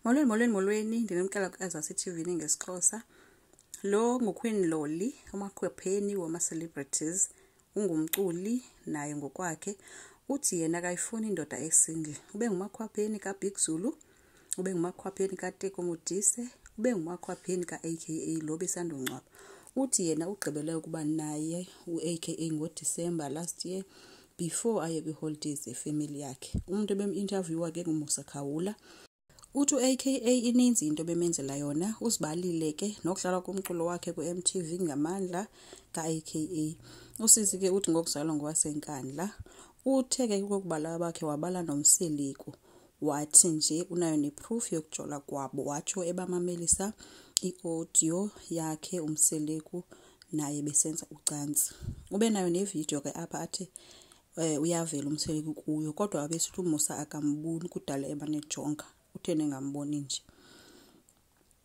Molweni ndinomkalokazi waseTV ngesixhosa. Lo nguQueen Lolly, umakhwepheni wama-celebrities, ungumculi naye ngokwakhe. Uthi yena akayifuni indoda esingle. Ube ngumakhwepheni kaBig Zulu, ube ngumakhwepheni kaTeko Modise, ube ngumakhwepheni ka-AKA lo besandongcwaba. Uthi yena ugqibele ukuba naye u-AKA ngoDisemba last year before aye kwi-holidays efamily yakhe. Umuntu ebem-interviewa ke nguMusa Khawula. Uthi u-AKA ininzi into bemenzela yona, uzibalile ke nokudlala komculo wakhe ku-MTV ngamandla ka-AKA. Usisi ke uthi ngokuzalwa ngowasenkandla. Uthe ke kokubala bakhe wabala noMseleku. Wathi nje unayo neproof yokujola kwabo, watsho ebamamelisa i-audio yakhe uMseleku naye besenza ucansi. Ube nayo nevideo ke apha athi uyavela uMseleku kuyo, kodwa abesithi uMusa akamboni kudala ebanejonga. Utheni ngamboni nje.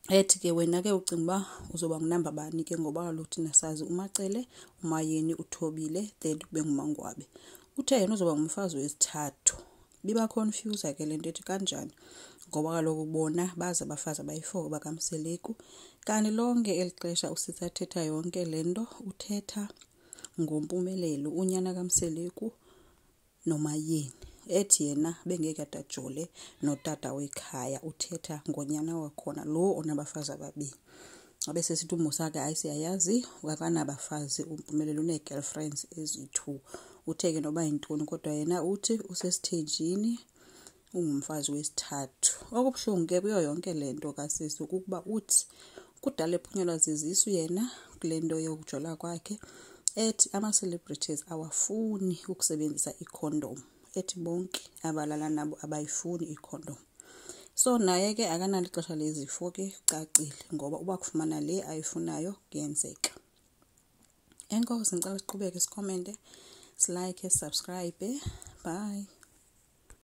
Ethi ke wena ke ucinga uzoba ngunamba bani ke ngoba kaloku thina sazi uMacele, uMayeni, uThobile, then kube nguMangwabe. Uthe yena uzoba ngumfazi wesithathu. Biba confuse ke lento ethi kanjani ngoba kaloku bona baza abafazi abayi-4 bakaMseleku. Kanti lonke elixesha usithathetha yonke lento uthetha ngompumelelo unyana kaMseleku noMayeni. Ethi yena bengeke adajole notata wekhaya, uthetha ngonyana wakhona lo onabafazi ababini. Abesesithi uMusa ke ayisiyayazi akanabafazi, umpumelelo une-girlfriends ezi-2. Uthe ke noba yintoni kodwa yena uthi usesithejini ungumfazi wesithathu. Okubuhlungu ke kuyo yonke lento kasisi ukuba uthi kudala ephunyelwa zizisu yena kule nto yokujola kwakhe. Ethi ama-celebrities awafuni ukusebenzisa i-condom. Ethi bonke abalala nabo abayifuni i-condom. So naye ke akanalo ixesha lezifo ke cacile ngoba uba kufumana le ayifunayo kuyenzeka. Enkosi ngicela siqhubeke sicommente, silike, subscribe. Bye.